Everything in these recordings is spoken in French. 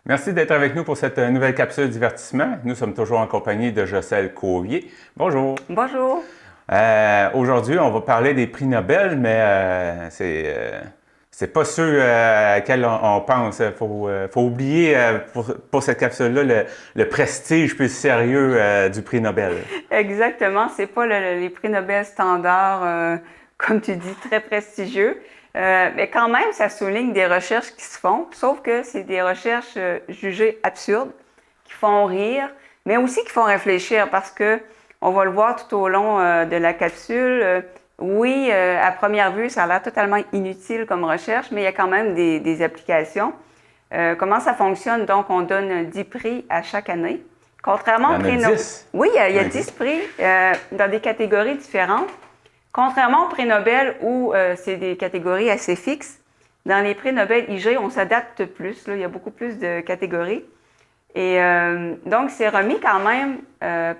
Merci d'être avec nous pour cette nouvelle capsule divertissement. Nous sommes toujours en compagnie de Jocelyne Covier. Bonjour. Bonjour. Aujourd'hui, on va parler des prix Nobel, mais c'est pas ceux auxquels on pense. Faut oublier pour cette capsule-là le prestige puis le sérieux du prix Nobel. Exactement, c'est pas les prix Nobel standards, comme tu dis, très prestigieux. Mais quand même, ça souligne des recherches qui se font, sauf que c'est des recherches jugées absurdes, qui font rire, mais aussi qui font réfléchir parce que on va le voir tout au long de la capsule. Oui, à première vue, ça a l'air totalement inutile comme recherche, mais il y a quand même des applications. Comment ça fonctionne? Donc, on donne 10 prix à chaque année. Contrairement au prix Nobel. 10? Oui, il y a 10 prix dans des catégories différentes. Contrairement au prix Nobel où c'est des catégories assez fixes, dans les prix Nobel IG, on s'adapte plus. Là, il y a beaucoup plus de catégories. Et donc, c'est remis quand même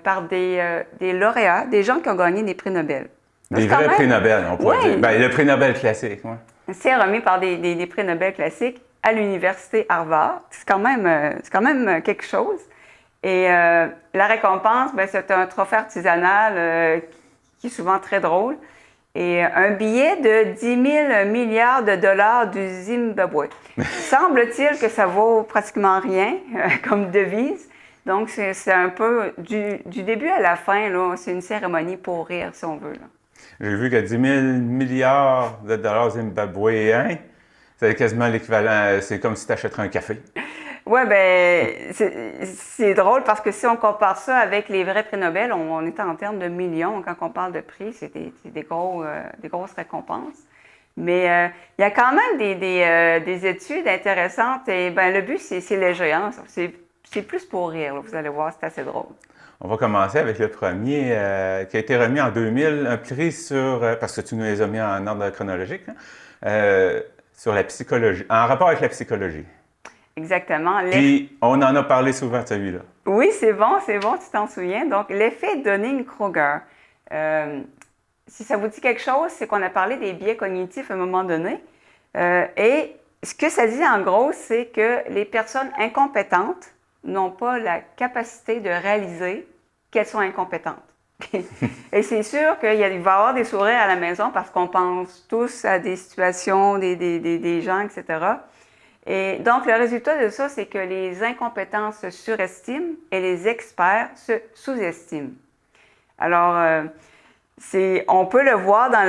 par des lauréats, des gens qui ont gagné des prix Nobel. Des vrais prix Nobel, on pourrait dire. Ben, le prix Nobel classique, oui. C'est remis par des prix Nobel classiques à l'université Harvard. C'est quand même quelque chose. Et la récompense, ben, c'est un trophée artisanal qui est souvent très drôle. Et un billet de 10 000 milliards de dollars du Zimbabwe. Semble-t-il que ça vaut pratiquement rien comme devise. Donc, c'est un peu du début à la fin, là, c'est une cérémonie pour rire, si on veut. Là. J'ai vu que 10 000 milliards de dollars zimbabwéens, c'est quasiment l'équivalent, c'est comme si tu achèterais un café. Oui, bien, c'est drôle parce que si on compare ça avec les vrais prix Nobel, on est en termes de millions. Quand on parle de prix, c'est des grosses récompenses. Mais il y a quand même des études intéressantes et ben, le but, c'est léger. Hein? C'est plus pour rire, là, vous allez voir, c'est assez drôle. On va commencer avec le premier qui a été remis en 2000, un prix sur, parce que tu nous les as mis en ordre chronologique, hein, sur la psychologie, en rapport avec la psychologie. Exactement. Puis, on en a parlé souvent de celui-là. Oui, c'est bon, tu t'en souviens. Donc, l'effet Dunning-Kruger. Si ça vous dit quelque chose, c'est qu'on a parlé des biais cognitifs à un moment donné. Et ce que ça dit en gros, c'est que les personnes incompétentes n'ont pas la capacité de réaliser qu'elles sont incompétentes. Et c'est sûr qu'il va y avoir des sourires à la maison parce qu'on pense tous à des situations, des gens, etc. Et donc, le résultat de ça, c'est que les incompétents se surestiment et les experts se sous-estiment. Alors, on peut le voir dans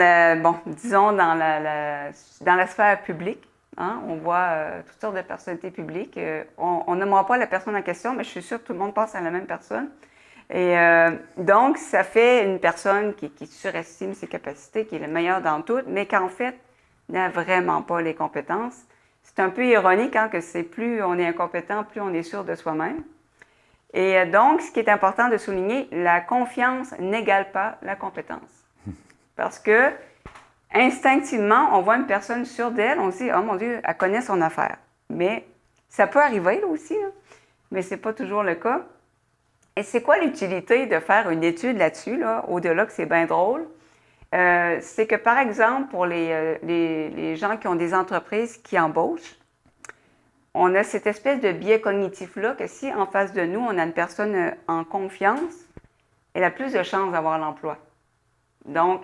la sphère publique. Hein? On voit toutes sortes de personnalités publiques. On n'aimera pas la personne en question, mais je suis sûre que tout le monde pense à la même personne. Et donc, ça fait une personne qui surestime ses capacités, qui est le meilleur dans tout, mais qu'en fait, n'a vraiment pas les compétences. C'est un peu ironique hein, que c'est plus on est incompétent, plus on est sûr de soi-même. Et donc, ce qui est important de souligner, la confiance n'égale pas la compétence. Parce que, instinctivement, on voit une personne sûre d'elle, on se dit « Oh mon Dieu, elle connaît son affaire ». Mais ça peut arriver là aussi, là, mais ce n'est pas toujours le cas. Et c'est quoi l'utilité de faire une étude là-dessus, là, au-delà que c'est bien drôle? C'est que, par exemple, pour les gens qui ont des entreprises qui embauchent, on a cette espèce de biais cognitif-là que si en face de nous, on a une personne en confiance, elle a plus de chances d'avoir l'emploi. Donc,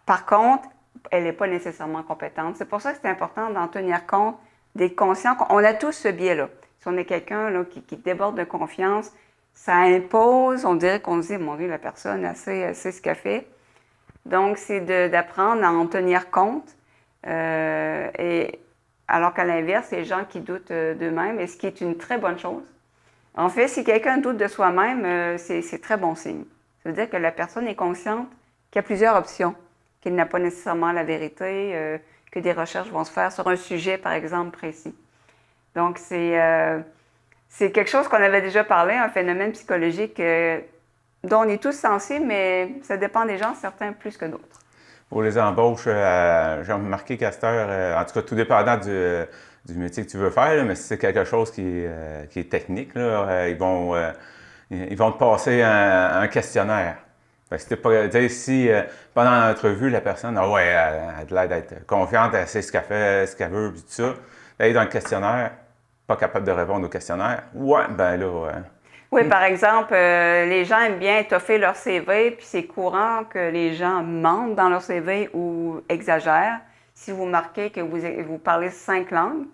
par contre, elle n'est pas nécessairement compétente. C'est pour ça que c'est important d'en tenir compte, d'être conscient qu'on a tous ce biais-là. Si on est quelqu'un là, qui déborde de confiance, ça impose, on dirait qu'on se dit, mon Dieu, la personne, elle sait ce qu'elle fait. Donc, c'est d'apprendre à en tenir compte. Et alors qu'à l'inverse, c'est les gens qui doutent d'eux-mêmes, et ce qui est une très bonne chose. En fait, si quelqu'un doute de soi-même, c'est très bon signe. Ça veut dire que la personne est consciente qu'il y a plusieurs options, qu'il n'a pas nécessairement la vérité, que des recherches vont se faire sur un sujet, par exemple, précis. Donc, c'est quelque chose qu'on avait déjà parlé, un phénomène psychologique dont on est tous sensibles, mais ça dépend des gens, certains plus que d'autres. Pour les embauches, j'ai remarqué qu'à cette heure, en tout cas tout dépendant du métier que tu veux faire, là, mais si c'est quelque chose qui est technique, là, ils vont te passer un questionnaire. Fait que si si pendant l'entrevue, la personne, ah ouais, elle a l'air d'être confiante, elle sait ce qu'elle fait, ce qu'elle veut, puis tout ça, d'aller dans le questionnaire, pas capable de répondre au questionnaire. Ouais, ben là, Oui, par exemple, les gens aiment bien étoffer leur CV, puis c'est courant que les gens mentent dans leur CV ou exagèrent. Si vous marquez que vous parlez 5 langues,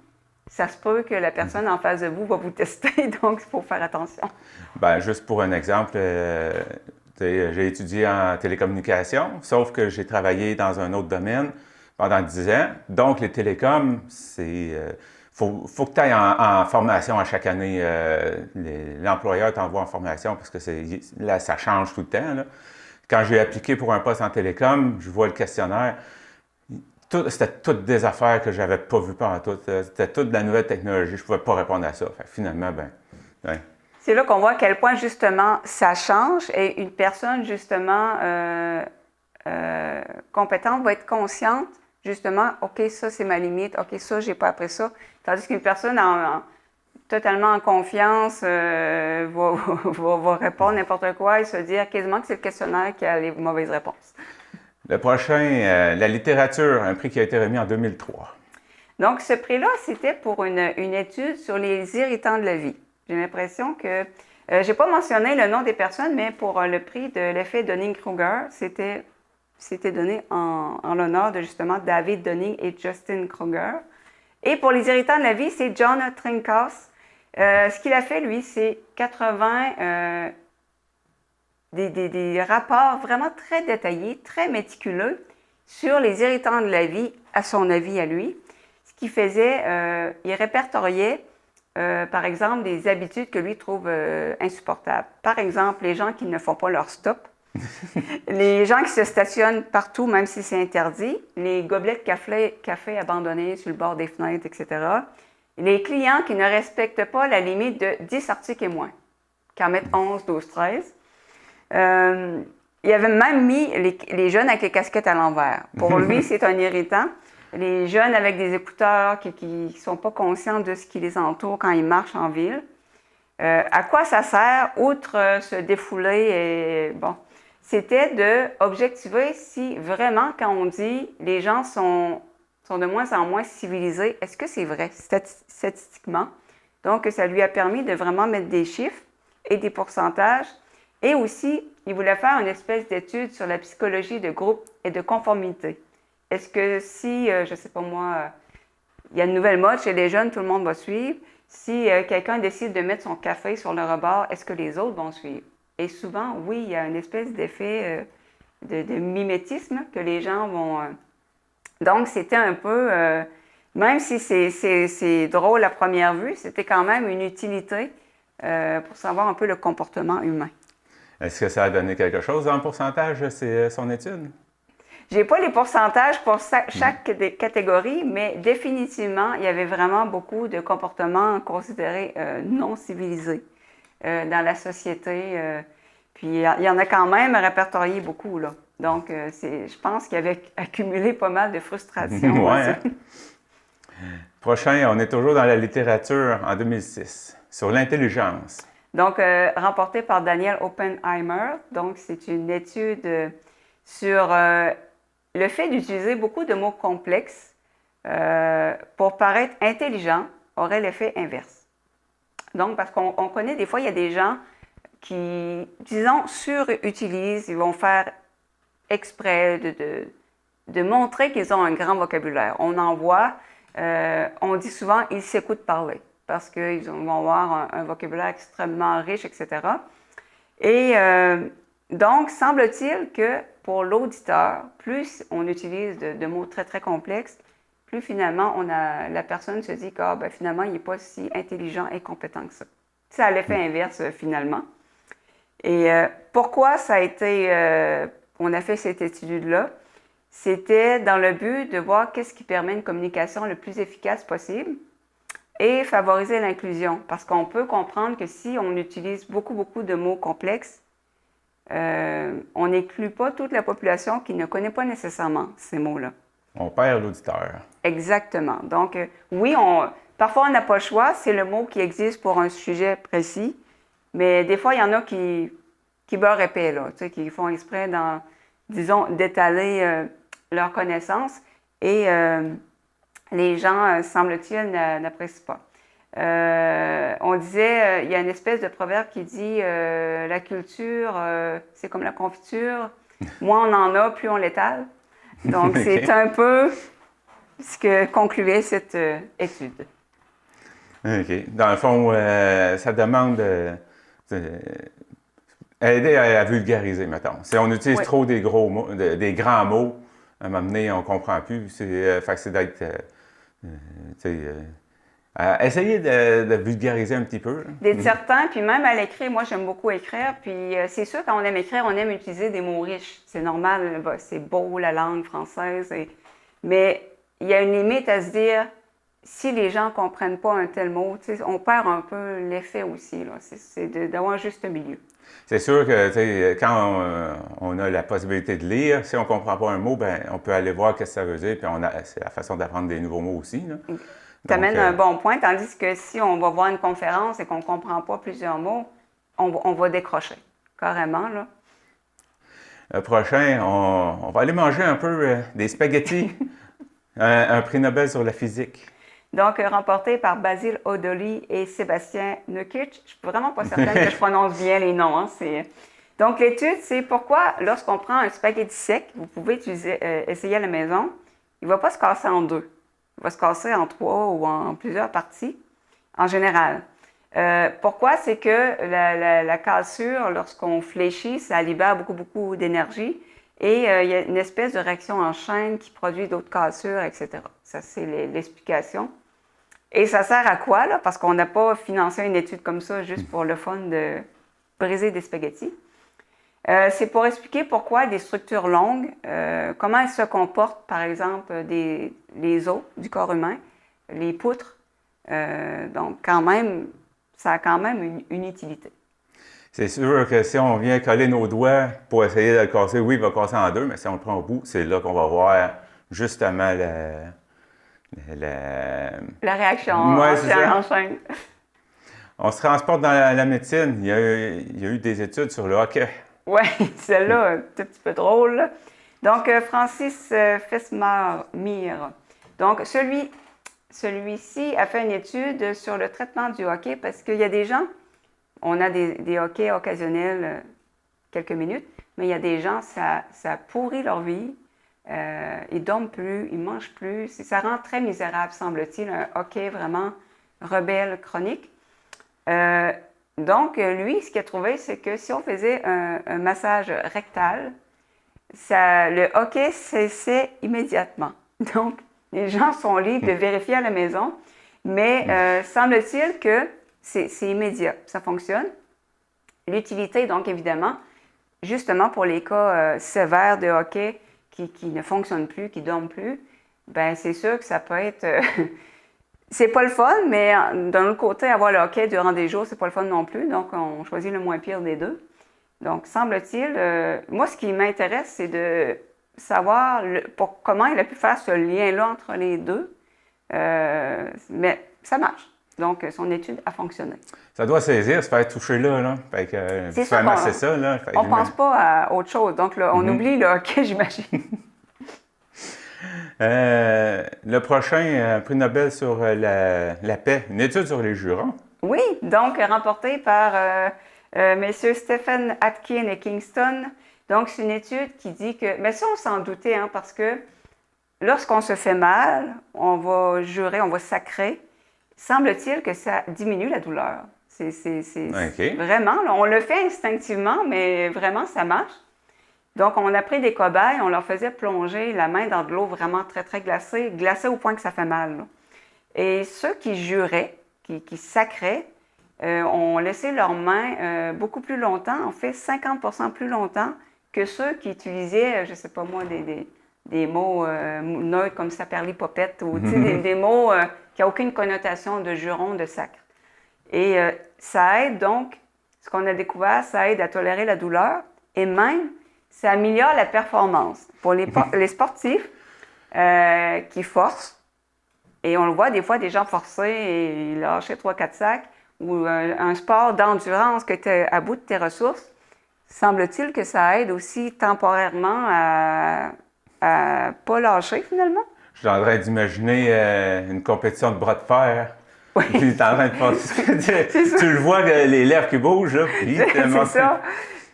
ça se peut que la personne en face de vous va vous tester, donc il faut faire attention. ben, juste pour un exemple, j'ai étudié en télécommunications, sauf que j'ai travaillé dans un autre domaine pendant 10 ans. Donc, les télécoms, faut que tu ailles en formation à chaque année. L'employeur t'envoie en formation parce que là, ça change tout le temps. Là. Quand j'ai appliqué pour un poste en télécom, je vois le questionnaire. C'était toutes des affaires que j'avais pas vues pendant tout. C'était toute de la nouvelle technologie. Je pouvais pas répondre à ça. Fait que finalement, ouais. C'est là qu'on voit à quel point, justement, ça change et une personne, justement, compétente va être consciente, justement, OK, ça, c'est ma limite, OK, ça, j'ai pas appris ça. Tandis qu'une personne totalement en confiance va répondre n'importe quoi et se dire quasiment que c'est le questionnaire qui a les mauvaises réponses. Le prochain, la littérature, un prix qui a été remis en 2003. Donc, ce prix-là, c'était pour une étude sur les irritants de la vie. J'ai l'impression que, je n'ai pas mentionné le nom des personnes, mais pour le prix de l'effet Dunning-Kruger, c'était donné en l'honneur de justement David Dunning et Justin Kruger. Et pour les irritants de la vie, c'est John Trinkaus. Ce qu'il a fait, lui, c'est 80 des rapports vraiment très détaillés, très méticuleux sur les irritants de la vie, à son avis à lui. Ce qu'il faisait, il répertoriait, par exemple, des habitudes que lui trouve insupportables. Par exemple, les gens qui ne font pas leur stop, les gens qui se stationnent partout, même si c'est interdit, les gobelets de café abandonnés sur le bord des fenêtres, etc. Les clients qui ne respectent pas la limite de 10 articles et moins, qui en mettent 11, 12, 13. Il avait même mis les jeunes avec les casquettes à l'envers. Pour lui, c'est un irritant. Les jeunes avec des écouteurs qui ne sont pas conscients de ce qui les entoure quand ils marchent en ville. À quoi ça sert, outre se défouler et bon, c'était d'objectiver si vraiment, quand on dit les gens sont de moins en moins civilisés, est-ce que c'est vrai statistiquement? Donc, ça lui a permis de vraiment mettre des chiffres et des pourcentages. Et aussi, il voulait faire une espèce d'étude sur la psychologie de groupe et de conformité. Est-ce que si, je ne sais pas moi, il y a une nouvelle mode chez les jeunes, tout le monde va suivre. Si quelqu'un décide de mettre son café sur le rebord, est-ce que les autres vont suivre? Et souvent, oui, il y a une espèce d'effet de mimétisme que les gens vont... Donc, c'était un peu... même si c'est drôle à première vue, c'était quand même une utilité pour savoir un peu le comportement humain. Est-ce que ça a donné quelque chose en pourcentage, son étude? Je n'ai pas les pourcentages pour chaque catégorie, mais définitivement, il y avait vraiment beaucoup de comportements considérés non civilisés dans la société. Puis il y en a quand même répertorié beaucoup, là. Donc, je pense qu'il avait accumulé pas mal de frustration. Ouais, hein? Prochain, on est toujours dans la littérature en 2006, sur l'intelligence. Donc, remporté par Daniel Oppenheimer. Donc, c'est une étude sur le fait d'utiliser beaucoup de mots complexes pour paraître intelligent aurait l'effet inverse. Donc, parce qu'on connaît des fois, il y a des gens qui, disons, surutilisent, ils vont faire exprès de montrer qu'ils ont un grand vocabulaire. On en voit, on dit souvent, ils s'écoutent parler parce qu'ils vont avoir un vocabulaire extrêmement riche, etc. Et donc, semble-t-il que pour l'auditeur, plus on utilise de mots très, très complexes, plus finalement, la personne se dit que finalement, il n'est pas si intelligent et compétent que ça. Ça a l'effet inverse, finalement. Et pourquoi ça a été... on a fait cette étude-là? C'était dans le but de voir qu'est-ce qui permet une communication le plus efficace possible et favoriser l'inclusion. Parce qu'on peut comprendre que si on utilise beaucoup, beaucoup de mots complexes, on n'inclut pas toute la population qui ne connaît pas nécessairement ces mots-là. On perd l'auditeur. Exactement. Donc, oui, parfois on n'a pas le choix, c'est le mot qui existe pour un sujet précis, mais des fois, il y en a qui beurrent épais, là, tu sais, qui font exprès, disons, d'étaler leurs connaissances et les gens, semble-t-il, n'apprécient pas. On disait, il y a une espèce de proverbe qui dit la culture, c'est comme la confiture. Moins on en a, plus on l'étale. Donc, c'est un peu ce que concluait cette étude. OK. Dans le fond, ça demande aider à vulgariser, mettons. Si on utilise trop des gros mots, des grands mots, à un moment donné, on ne comprend plus. Fait que c'est d'être... essayer de vulgariser un petit peu. D'être certain, puis même à l'écrit, moi j'aime beaucoup écrire, puis c'est sûr quand on aime écrire, on aime utiliser des mots riches. C'est normal, c'est beau la langue française, mais il y a une limite à se dire, si les gens ne comprennent pas un tel mot, on perd un peu l'effet aussi. C'est d'avoir un juste milieu. C'est sûr que quand on a la possibilité de lire, si on ne comprend pas un mot, ben, on peut aller voir ce que ça veut dire, puis c'est la façon d'apprendre des nouveaux mots aussi. Tu amènes un bon point, tandis que si on va voir une conférence et qu'on ne comprend pas plusieurs mots, on va décrocher, carrément. Là. Le prochain, on va aller manger un peu des spaghettis, un prix Nobel sur la physique. Donc, remporté par Basil Odoli et Sébastien Nukic. Je ne suis vraiment pas certaine que je prononce bien les noms. Hein. Donc, l'étude, c'est pourquoi, lorsqu'on prend un spaghetti sec, vous pouvez essayer à la maison, il ne va pas se casser en deux. Il va se casser en 3 ou en plusieurs parties, en général. Pourquoi? C'est que la cassure, lorsqu'on fléchit, ça libère beaucoup d'énergie et il y a une espèce de réaction en chaîne qui produit d'autres cassures, etc. Ça, c'est l'explication. Et ça sert à quoi, là? Parce qu'on n'a pas financé une étude comme ça juste pour le fun de briser des spaghettis. C'est pour expliquer pourquoi des structures longues, comment elles se comportent, par exemple, les os du corps humain, les poutres. Donc, quand même, ça a quand même une utilité. C'est sûr que si on vient coller nos doigts pour essayer de le casser, oui, il va casser en deux, mais si on le prend au bout, c'est là qu'on va voir justement la réaction en chaîne. On se transporte dans la médecine. Il y a eu des études sur le hockey. Oui, celle-là, un petit peu drôle. Là. Donc, Francis Fesmar-Mir. Donc, celui-ci a fait une étude sur le traitement du hockey parce qu'il y a des gens, on a des hockey occasionnels quelques minutes, mais il y a des gens, ça pourrit leur vie. Ils dorment plus, ils mangent plus. Ça rend très misérable, semble-t-il, un hockey vraiment rebelle chronique. Donc, lui, ce qu'il a trouvé, c'est que si on faisait un massage rectal, le hockey cessait immédiatement. Donc, les gens sont libres de vérifier à la maison, mais semble-t-il que c'est immédiat, ça fonctionne. L'utilité, donc, évidemment, justement pour les cas sévères de hockey qui ne fonctionnent plus, qui ne dorment plus, bien, c'est sûr que ça peut être... c'est pas le fun, mais d'un autre côté, avoir le hockey durant des jours, c'est pas le fun non plus. Donc, on choisit le moins pire des deux. Donc, semble-t-il, moi, ce qui m'intéresse, c'est de savoir comment il a pu faire ce lien-là entre les deux. Mais ça marche. Donc, son étude a fonctionné. Ça doit saisir, se faire toucher là. Fait que, c'est ça. Masser ça, là. On ne pense pas à autre chose. Donc, là, on oublie le hockey, j'imagine. Le prochain prix Nobel sur la paix, une étude sur les jurons. Oui, donc remporté par messieurs Stephen Atkin et Kingston. Donc, c'est une étude qui dit que... Mais ça, on s'en doutait, hein, parce que lorsqu'on se fait mal, on va jurer, on va sacrer. Semble-t-il que ça diminue la douleur. C'est vraiment, là, on le fait instinctivement, mais vraiment, ça marche. Donc, on a pris des cobayes, on leur faisait plonger la main dans de l'eau vraiment très, très glacée au point que ça fait mal. Là. Et ceux qui juraient, qui sacraient, ont laissé leurs mains beaucoup plus longtemps, en fait 50% plus longtemps que ceux qui utilisaient, je ne sais pas moi, des mots neutres comme saperlipopette ou des mots qui n'ont aucune connotation de juron, de sacre. Et ça aide donc, ce qu'on a découvert, ça aide à tolérer la douleur et même ça améliore la performance. Pour les sportifs qui forcent, et on le voit des fois, des gens forcés et lâcher 3-4 sacs, ou un sport d'endurance que tu es à bout de tes ressources, semble-t-il que ça aide aussi temporairement à ne pas lâcher finalement. Je suis en train d'imaginer une compétition de bras de fer. Oui. Il est en train de passer. Tu le vois, que les lèvres qui bougent, là, puis C'est ça.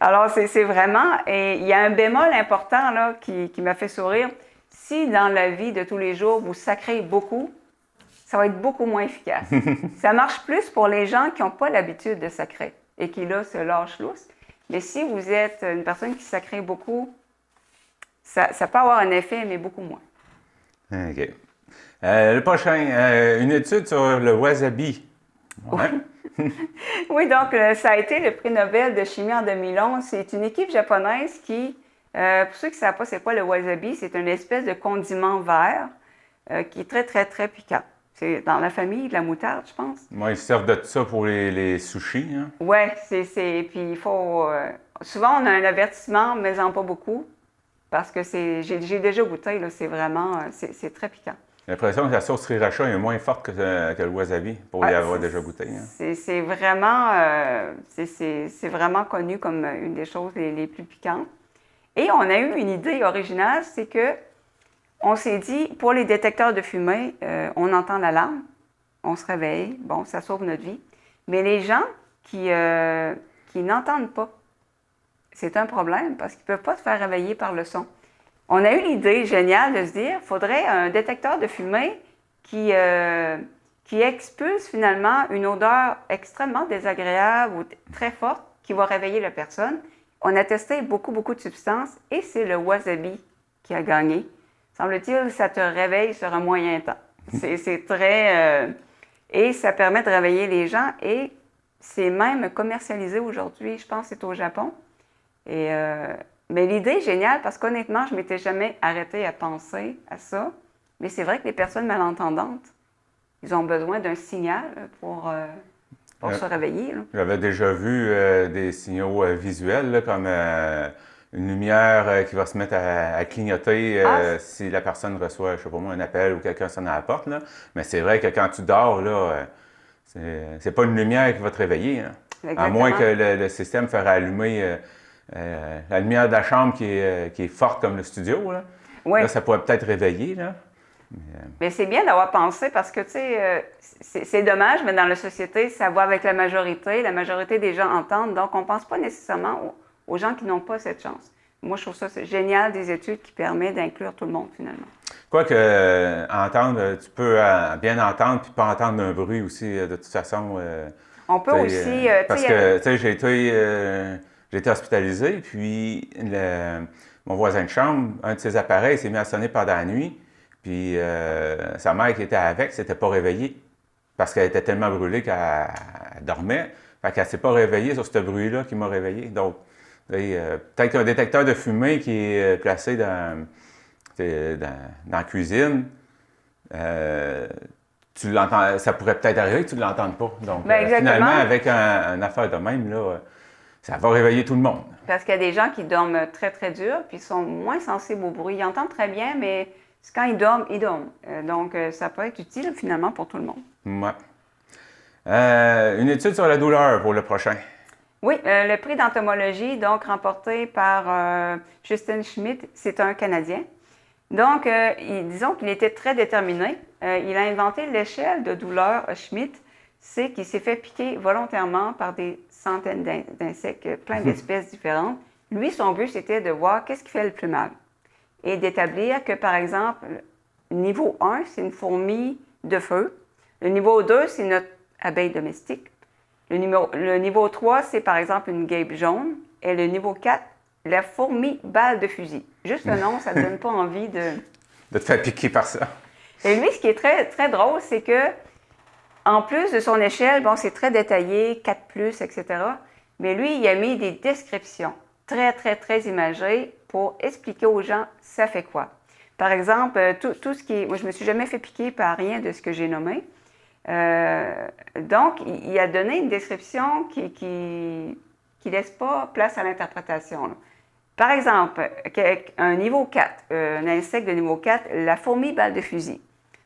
Alors, c'est vraiment... Et il y a un bémol important là, qui m'a fait sourire. Si dans la vie de tous les jours, vous sacrez beaucoup, ça va être beaucoup moins efficace. Ça marche plus pour les gens qui n'ont pas l'habitude de sacrer et qui, là, se lâchent lousse. Mais si vous êtes une personne qui sacre beaucoup, ça peut avoir un effet, mais beaucoup moins. OK. Le prochain, une étude sur le wasabi. Ouais. Oui, donc ça a été le prix Nobel de chimie en 2011. C'est une équipe japonaise qui, pour ceux qui ne savent pas c'est quoi le wasabi, c'est une espèce de condiment vert qui est très, très, très piquant. C'est dans la famille de la moutarde, je pense. Moi, ils servent de ça pour les sushis. Hein? Oui, puis il faut... souvent, on a un avertissement, mais en pas beaucoup, parce que j'ai déjà goûté, là, c'est vraiment... c'est très piquant. J'ai l'impression que la sauce sriracha est moins forte que le wasabi, pour y avoir déjà goûté. Hein? C'est vraiment connu comme une des choses les plus piquantes. Et on a eu une idée originale, c'est que on s'est dit, pour les détecteurs de fumée, on entend l'alarme, on se réveille, bon, ça sauve notre vie. Mais les gens qui n'entendent pas, c'est un problème parce qu'ils ne peuvent pas se faire réveiller par le son. On a eu l'idée géniale de se dire, il faudrait un détecteur de fumée qui expulse finalement une odeur extrêmement désagréable ou très forte qui va réveiller la personne. On a testé beaucoup, beaucoup de substances et c'est le wasabi qui a gagné. Semble-t-il, ça te réveille sur un moyen temps. C'est très... et ça permet de réveiller les gens et c'est même commercialisé aujourd'hui, je pense que c'est au Japon. Et, mais l'idée est géniale parce qu'honnêtement, je ne m'étais jamais arrêtée à penser à ça. Mais c'est vrai que les personnes malentendantes, ils ont besoin d'un signal pour se réveiller. J'avais déjà vu des signaux visuels, là, comme une lumière qui va se mettre à clignoter si la personne reçoit, je ne sais pas moi, un appel ou quelqu'un sonne à la porte. Là. Mais c'est vrai que quand tu dors, là, c'est pas une lumière qui va te réveiller. Hein. À moins que le système fasse allumer la lumière de la chambre qui est forte comme le studio. Là, oui. Là ça pourrait peut-être réveiller. Là. Mais c'est bien d'avoir pensé parce que, tu sais, c'est dommage, mais dans la société, ça va avec la majorité. La majorité des gens entendent, donc on ne pense pas nécessairement aux gens qui n'ont pas cette chance. Moi, je trouve ça génial, des études qui permettent d'inclure tout le monde, finalement. Quoique, entendre, tu peux bien entendre puis pas entendre un bruit aussi, de toute façon. On peut aussi... parce que, tu sais, j'ai été hospitalisé, puis mon voisin de chambre, un de ses appareils s'est mis à sonner pendant la nuit, puis sa mère qui était avec s'était pas réveillée parce qu'elle était tellement brûlée qu'elle dormait. Fait qu'elle ne s'est pas réveillée sur ce bruit-là qui m'a réveillé. Donc, peut-être qu'un détecteur de fumée qui est placé dans la cuisine, tu l'entends, ça pourrait peut-être arriver que tu ne l'entendes pas. Donc, finalement, avec une affaire de même, là, ça va réveiller tout le monde. Parce qu'il y a des gens qui dorment très, très dur, puis ils sont moins sensibles au bruit. Ils entendent très bien, mais quand ils dorment, ils dorment. Donc, ça peut être utile, finalement, pour tout le monde. Ouais. Une étude sur la douleur pour le prochain. Oui, le prix d'entomologie, donc remporté par Justin Schmidt, c'est un Canadien. Donc, disons qu'il était très déterminé. Il a inventé l'échelle de douleur Schmidt. C'est qu'il s'est fait piquer volontairement par des centaines d'insectes, plein d'espèces différentes. Lui, son but, c'était de voir qu'est-ce qui fait le plus mal et d'établir que, par exemple, niveau 1, c'est une fourmi de feu. Le niveau 2, c'est notre abeille domestique. Le niveau 3, c'est par exemple une guêpe jaune. Et le niveau 4, la fourmi balle de fusil. Juste le nom, ça ne donne pas envie de te faire piquer par ça. Et lui, ce qui est très, très drôle, c'est que en plus de son échelle, bon, c'est très détaillé, 4+, etc. Mais lui, il a mis des descriptions très, très, très imagées pour expliquer aux gens ça fait quoi. Par exemple, tout ce qui est... Moi, je ne me suis jamais fait piquer par rien de ce que j'ai nommé. Donc, il a donné une description qui laisse pas place à l'interprétation. Par exemple, un niveau 4, un insecte de niveau 4, la fourmi balle de fusil.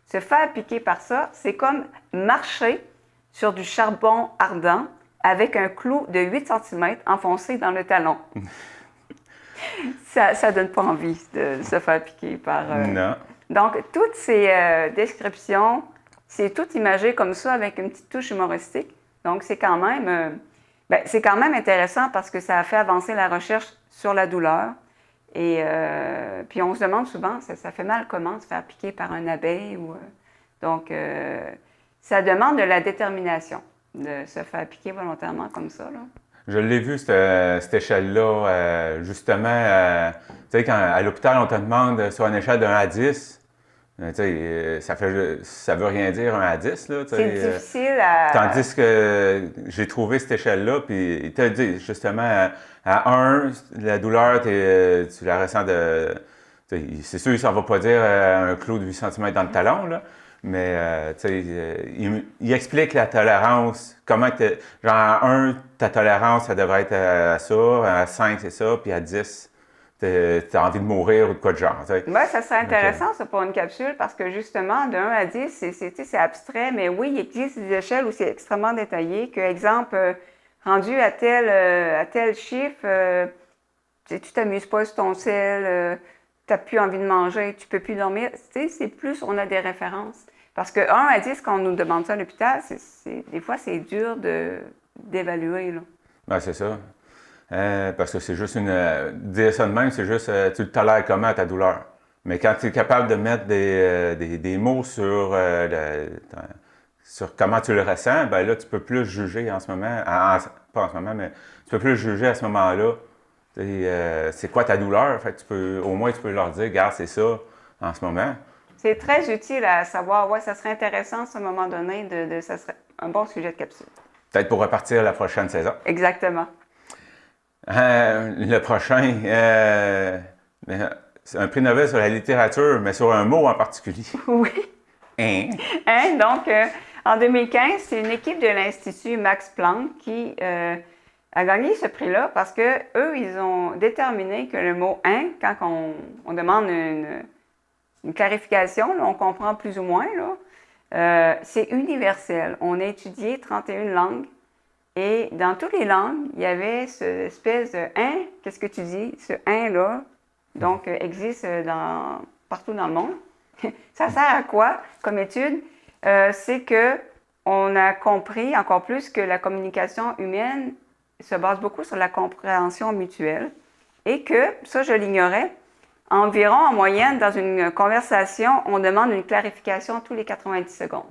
Se faire piquer par ça, c'est comme marcher sur du charbon ardent avec un clou de 8 cm enfoncé dans le talon. Ça ne donne pas envie de se faire piquer par... Non. Donc, toutes ces descriptions c'est tout imagé comme ça avec une petite touche humoristique. Donc, c'est quand même, c'est quand même intéressant parce que ça a fait avancer la recherche sur la douleur. Et puis, on se demande souvent, ça fait mal comment se faire piquer par un abeille? Donc, ça demande de la détermination de se faire piquer volontairement comme ça, là. Je l'ai vu, cette échelle-là, justement, tu sais, quand à l'hôpital, on te demande sur une échelle de 1 à 10, tu sais, ça veut rien dire 1 à 10, là, tu sais. C'est difficile à... Tandis que j'ai trouvé cette échelle-là, puis il te dit, justement, à 1, la douleur, tu la ressens de... C'est sûr, ça ne va pas dire un clou de 8 cm dans le talon, là, mais il explique la tolérance, comment que, genre à 1, ta tolérance, ça devrait être à ça, à 5, c'est ça, puis à 10, tu as envie de mourir ou de quoi de genre. Oui, ça serait intéressant, ça, pour une capsule, parce que justement, de 1 à 10, c'est abstrait, mais oui, il existe des échelles où c'est extrêmement détaillé. Que, exemple, rendu à tel chiffre, tu t'amuses pas sur ton sel, tu n'as plus envie de manger, tu peux plus dormir. C'est plus, on a des références. Parce que 1 à 10, quand on nous demande ça à l'hôpital, des fois, c'est dur d'évaluer. Ben, c'est ça. Parce que c'est juste dire ça de même, c'est juste tu le tolères comment ta douleur. Mais quand tu es capable de mettre des mots sur comment tu le ressens, ben là, tu peux plus juger en ce moment. Pas en ce moment, mais tu peux plus juger à ce moment-là. C'est quoi ta douleur? Fait que au moins, tu peux leur dire, regarde, c'est ça en ce moment. C'est très utile à savoir. Ouais, ça serait intéressant, à un moment donné, ça serait un bon sujet de capsule. Peut-être pour repartir la prochaine saison. Exactement. Le prochain, c'est un prix Nobel sur la littérature, mais sur un mot en particulier. Oui. Hein? Donc, en 2015, c'est une équipe de l'Institut Max Planck qui a gagné ce prix-là parce que eux, ils ont déterminé que le mot « hein », quand on demande une clarification, là, on comprend plus ou moins, c'est universel. On a étudié 31 langues et dans toutes les langues, il y avait cette espèce de « hein », qu'est-ce que tu dis? Ce « hein » là, donc, existe partout dans le monde. Ça sert à quoi comme étude? C'est qu'on a compris encore plus que la communication humaine se base beaucoup sur la compréhension mutuelle et que, ça je l'ignorais, environ en moyenne dans une conversation, on demande une clarification tous les 90 secondes.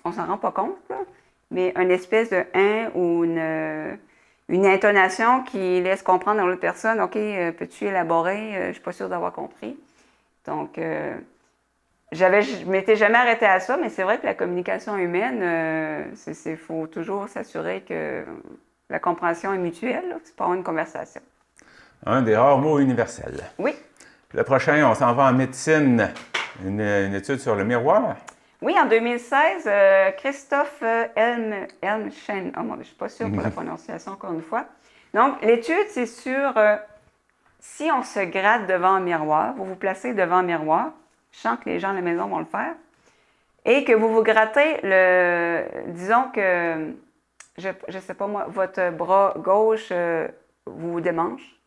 On s'en rend pas compte, là, mais une espèce de « hein » ou une intonation qui laisse comprendre à l'autre personne, « OK, peux-tu élaborer? Je ne suis pas sûre d'avoir compris. » Donc, je m'étais jamais arrêtée à ça, mais c'est vrai que la communication humaine, il faut toujours s'assurer que la compréhension est mutuelle, c'est pas une conversation. Un des rares mots universels. Oui. Le prochain, on s'en va en médecine, une étude sur le miroir. Oui, en 2016, Christophe Elmschen, oh, je ne suis pas sûre pour la prononciation encore une fois. Donc, l'étude, c'est sur si on se gratte devant un miroir, vous vous placez devant un miroir, je sens que les gens à la maison vont le faire, et que vous vous grattez disons que, je ne sais pas moi, votre bras gauche vous démange,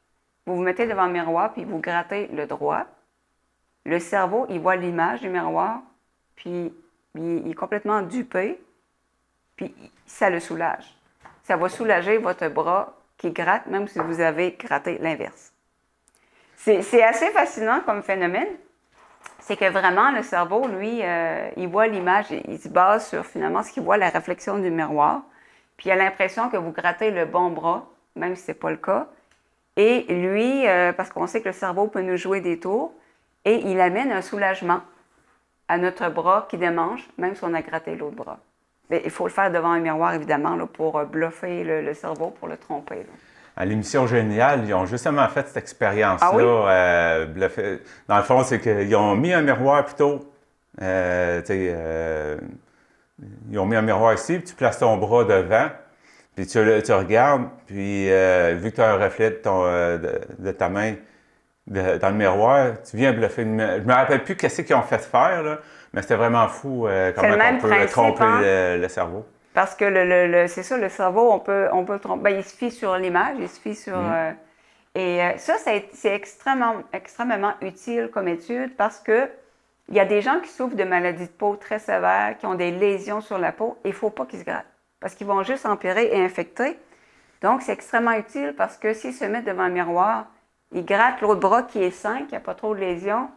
vous vous mettez devant un miroir, puis vous grattez le droit. Le cerveau, il voit l'image du miroir, puis il est complètement dupé, puis ça le soulage. Ça va soulager votre bras qui gratte, même si vous avez gratté l'inverse. C'est assez fascinant comme phénomène. C'est que vraiment, le cerveau, lui, il voit l'image, il se base sur finalement ce qu'il voit, la réflexion du miroir, puis il a l'impression que vous grattez le bon bras, même si ce n'est pas le cas. Et lui, parce qu'on sait que le cerveau peut nous jouer des tours, et il amène un soulagement à notre bras qui démange, même si on a gratté l'autre bras. Mais il faut le faire devant un miroir, évidemment, là, pour bluffer le cerveau, pour le tromper. Là. À l'émission Géniale, ils ont justement fait cette expérience-là. Ah oui? Dans le fond, c'est qu'ils ont mis un miroir plutôt. Ils ont mis un miroir ici, puis tu places ton bras devant, puis tu regardes, puis vu que tu as un reflet de ta main dans le miroir, tu viens bluffer. Je ne me rappelle plus qu'est-ce qu'ils ont fait faire, là, mais c'était vraiment fou comment on peut tromper le cerveau. Parce que c'est ça, le cerveau, on peut le tromper. Ben, il se fie sur l'image, il se fie sur... ça, c'est extrêmement utile comme étude parce que Il y a des gens qui souffrent de maladies de peau très sévères, qui ont des lésions sur la peau, et il ne faut pas qu'ils se grattent, parce qu'ils vont juste empirer et infecter. Donc, c'est extrêmement utile parce que s'ils se mettent devant le miroir, ils grattent l'autre bras qui est sain, qui n'a pas trop de lésions,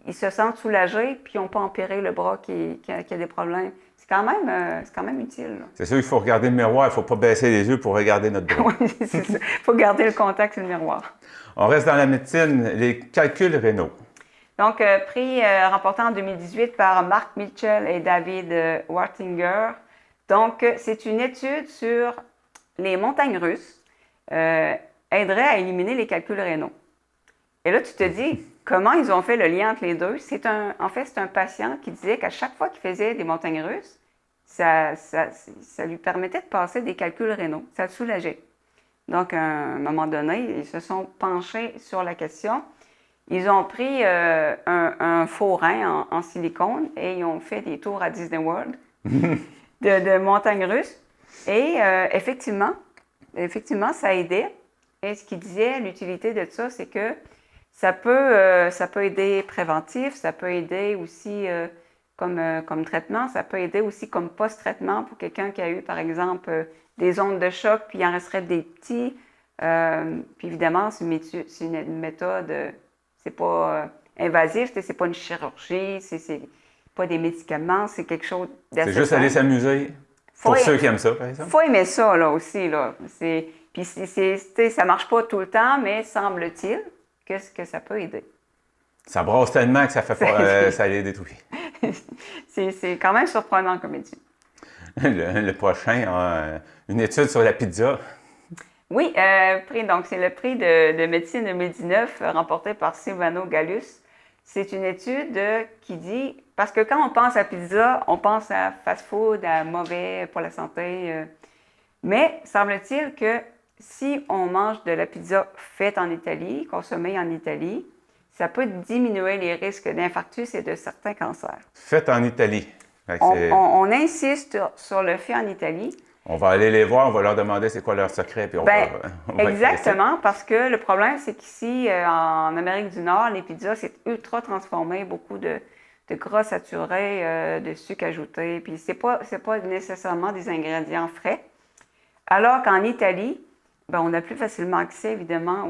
ils se sentent soulagés, puis ils n'ont pas empiré le bras qui a des problèmes. C'est quand même utile. C'est sûr qu'il faut regarder le miroir, il ne faut pas baisser les yeux pour regarder notre bras. Oui, c'est ça. Il faut garder le contact sur le miroir. On reste dans la médecine, les calculs rénaux. Donc, prix remporté en 2018 par Mark Mitchell et David Wartinger. Donc, c'est une étude sur les montagnes russes aiderait à éliminer les calculs rénaux. Et là, tu te dis, comment ils ont fait le lien entre les deux? En fait, c'est un patient qui disait qu'à chaque fois qu'il faisait des montagnes russes, ça lui permettait de passer des calculs rénaux. Ça le soulageait. Donc, à un moment donné, ils se sont penchés sur la question. Ils ont pris un faux rein en silicone et ils ont fait des tours à Disney World de montagnes russes. Et effectivement, ça aidait. Et ce qu'il disait, l'utilité de ça, c'est que ça peut aider préventif, ça peut aider aussi comme traitement, ça peut aider aussi comme post-traitement pour quelqu'un qui a eu, par exemple, des ondes de choc, puis il en resterait des petits. Puis évidemment, c'est une méthode, c'est pas invasif, c'est pas une chirurgie, c'est pas des médicaments, c'est quelque chose d'assez C'est juste aller s'amuser. Pour ceux qui aiment ça, par exemple. Il faut aimer ça, là, aussi, là. Puis ça marche pas tout le temps, mais semble-t-il que ça peut aider. Ça brasse tellement que ça fait pas, ça les détruit. C'est quand même surprenant comme étude. Le prochain, une étude sur la pizza. Oui, donc c'est le prix de médecine 2019 remporté par Silvano Gallus. C'est une étude qui dit, parce que quand on pense à pizza, on pense à fast-food, à mauvais pour la santé. Mais semble-t-il que si on mange de la pizza faite en Italie, consommée en Italie, ça peut diminuer les risques d'infarctus et de certains cancers. Faite en Italie. On insiste sur le fait en Italie. On va aller les voir, on va leur demander c'est quoi leur secret. Puis on va exactement, parce que le problème, c'est qu'ici, en Amérique du Nord, les pizzas, c'est ultra transformé, beaucoup de gras saturés, de sucre ajouté, puis c'est pas nécessairement des ingrédients frais. Alors qu'en Italie, on a plus facilement accès, évidemment,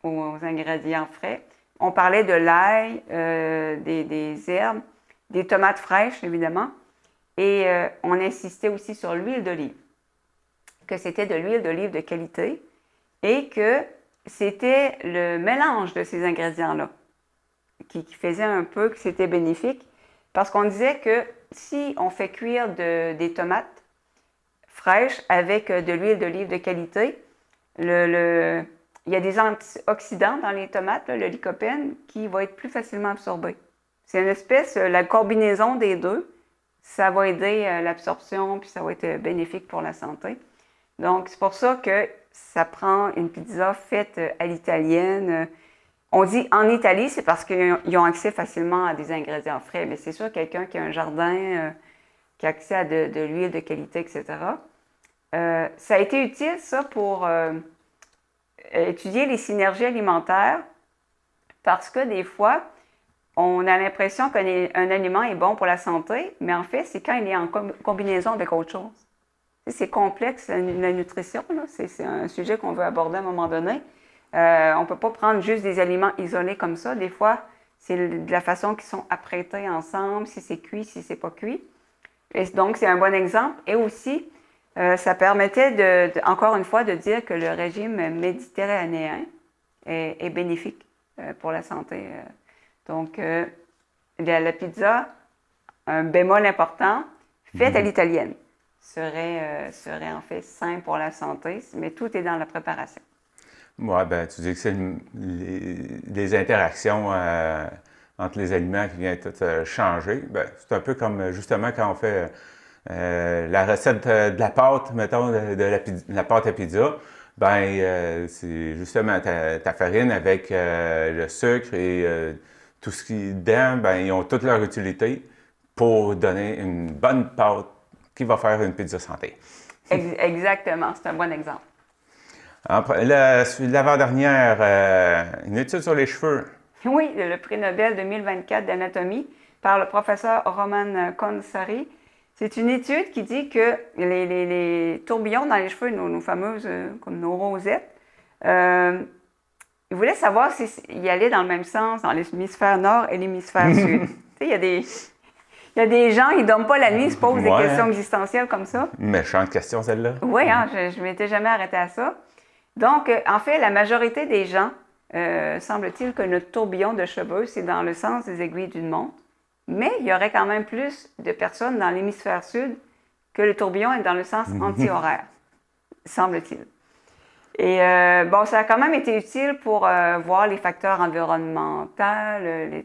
aux ingrédients frais. On parlait de l'ail, des herbes, des tomates fraîches, évidemment, et on insistait aussi sur l'huile d'olive, que c'était de l'huile d'olive de qualité et que c'était le mélange de ces ingrédients-là qui faisait un peu que c'était bénéfique, parce qu'on disait que si on fait cuire des tomates fraîches avec de l'huile d'olive de qualité, il y a des antioxydants dans les tomates, le lycopène, qui va être plus facilement absorbé. C'est une espèce, la combinaison des deux, ça va aider l'absorption, puis ça va être bénéfique pour la santé. Donc, c'est pour ça que ça prend une pizza faite à l'italienne. On dit en Italie, c'est parce qu'ils ont accès facilement à des ingrédients frais, mais c'est sûr, quelqu'un qui a un jardin, qui a accès à de l'huile de qualité, etc. Ça a été utile, ça, pour étudier les synergies alimentaires, parce que des fois, on a l'impression qu'un aliment est bon pour la santé, mais en fait, c'est quand il est en combinaison avec autre chose. C'est complexe, la nutrition, là. C'est un sujet qu'on veut aborder à un moment donné. On ne peut pas prendre juste des aliments isolés comme ça. Des fois, c'est de la façon qu'ils sont apprêtés ensemble, si c'est cuit, si c'est pas cuit. Et donc, c'est un bon exemple. Et aussi, ça permettait, encore une fois, de dire que le régime méditerranéen est bénéfique pour la santé. Donc, la pizza, un bémol important, faite à l'italienne, serait en fait sain pour la santé, mais tout est dans la préparation. Oui, tu dis que c'est les interactions entre les aliments qui viennent tout changer. C'est un peu comme justement quand on fait la recette de la pâte, mettons, de la pâte à pizza. C'est justement ta farine avec le sucre et tout ce qui est dedans, ils ont toute leur utilité pour donner une bonne pâte qui va faire une pizza santé. Exactement, c'est un bon exemple. L'avant-dernière, une étude sur les cheveux. Oui, le prix Nobel 2024 d'anatomie. par le professeur Roman Konsari. C'est une étude qui dit que les tourbillons dans les cheveux, nos fameuses, comme nos rosettes, il voulait savoir s'ils allaient dans le même sens dans l'hémisphère nord et l'hémisphère sud. Tu sais, il y a des gens, ils ne dorment pas la nuit, ils se posent des questions existentielles comme ça. Méchante question, celle-là. Oui, hein, je ne m'étais jamais arrêtée à ça. Donc, en fait, la majorité des gens, semble-t-il que notre tourbillon de cheveux, c'est dans le sens des aiguilles d'une montre. Mais il y aurait quand même plus de personnes dans l'hémisphère sud que le tourbillon est dans le sens anti-horaire, semble-t-il. Et bon, ça a quand même été utile pour voir les facteurs environnementaux,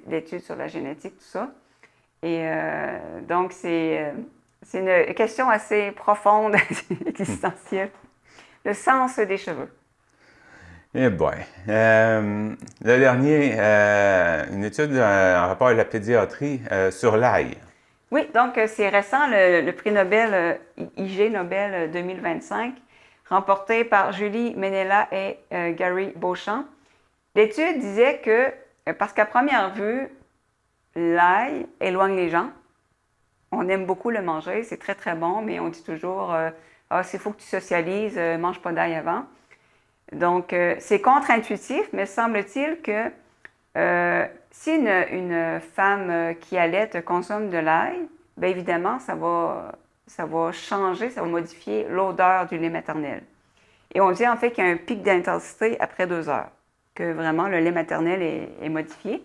l'étude sur la génétique, tout ça. Et donc, c'est une question assez profonde, existentielle. Le sens des cheveux. Eh bien. Le dernier, une étude en rapport avec la pédiatrie sur l'ail. Oui, donc c'est récent, le prix Nobel, IG Nobel 2025, remporté par Julie Menella et Gary Beauchamp. L'étude disait que, parce qu'à première vue, l'ail éloigne les gens. On aime beaucoup le manger, c'est très très bon, mais on dit toujours il faut que tu socialises, mange pas d'ail avant. Donc, c'est contre-intuitif, mais semble-t-il que si une femme qui allaite consomme de l'ail, bien évidemment, ça va changer, ça va modifier l'odeur du lait maternel. Et on dit en fait qu'il y a un pic d'intensité après 2 heures, que vraiment le lait maternel est modifié.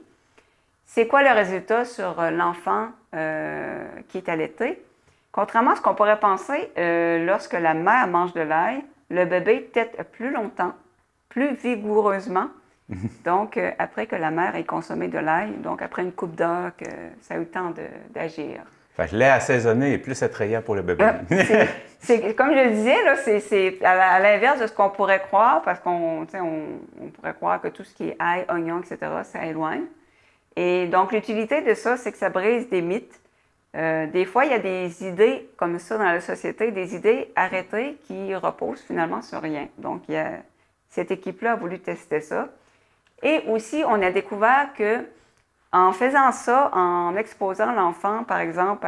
C'est quoi le résultat sur l'enfant qui est allaité? Contrairement à ce qu'on pourrait penser, lorsque la mère mange de l'ail, le bébé tète plus longtemps, plus vigoureusement, donc après que la mère ait consommé de l'ail, donc après une couple d'heures que ça a eu le temps d'agir. Fait que lait assaisonné est plus attrayant pour le bébé. Comme je le disais, là, c'est à l'inverse de ce qu'on pourrait croire, parce qu'on pourrait croire que tout ce qui est ail, oignon, etc., ça éloigne. Et donc, l'utilité de ça, c'est que ça brise des mythes. Des fois, il y a des idées comme ça dans la société, des idées arrêtées qui reposent finalement sur rien. Donc, cette équipe-là a voulu tester ça. Et aussi, on a découvert que en faisant ça, en exposant l'enfant, par exemple,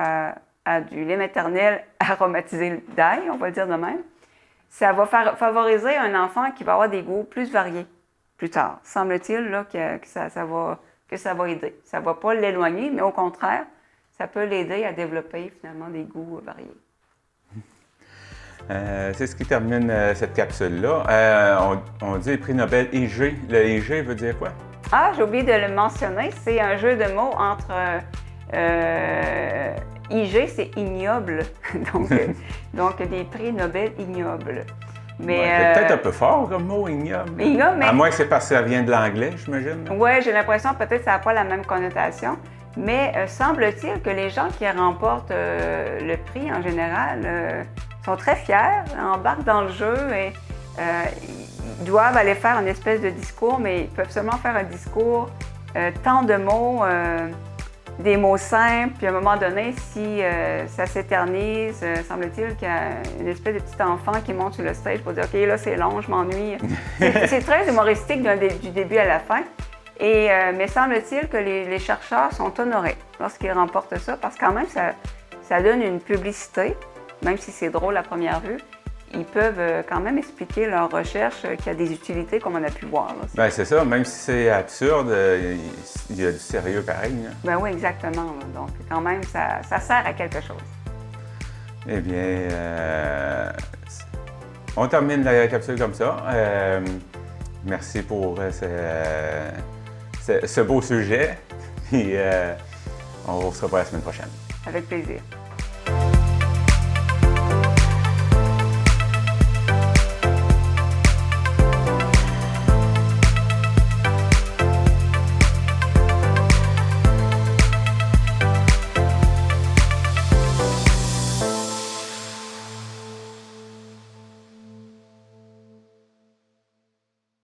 à du lait maternel aromatisé d'ail, on va le dire de même, ça va favoriser un enfant qui va avoir des goûts plus variés plus tard. Semble-t-il là, que ça va aider. Ça ne va pas l'éloigner, mais au contraire, ça peut l'aider à développer finalement des goûts variés. C'est ce qui termine cette capsule-là. On dit prix Nobel IG. Le IG veut dire quoi? Ah, j'ai oublié de le mentionner. C'est un jeu de mots entre IG, c'est ignoble. donc, des prix Nobel ignobles. Mais c'est peut-être un peu fort comme mot, ignoble. Ignoble, mais... À moins que c'est parce que ça vient de l'anglais, j'imagine. Oui, j'ai l'impression peut-être que ça n'a pas la même connotation. Mais semble-t-il que les gens qui remportent le prix en général sont très fiers, embarquent dans le jeu et ils doivent aller faire une espèce de discours, mais ils peuvent seulement faire un discours, tant de mots, des mots simples, puis à un moment donné, si ça s'éternise, semble-t-il qu'il y a une espèce de petit enfant qui monte sur le stage pour dire « OK, là c'est long, je m'ennuie ». C'est très humoristique du début à la fin. Mais semble-t-il que les chercheurs sont honorés lorsqu'ils remportent ça, parce que quand même, ça donne une publicité, même si c'est drôle à première vue. Ils peuvent quand même expliquer leur recherche qu'il y a des utilités comme on a pu voir. Bien, c'est ça, même si c'est absurde, il y a du sérieux pareil. Hein? Ben oui, exactement. Là. Donc, quand même, ça sert à quelque chose. Eh bien, on termine la capsule comme ça. Merci pour ce beau sujet. Puis, on se revoit la semaine prochaine. Avec plaisir.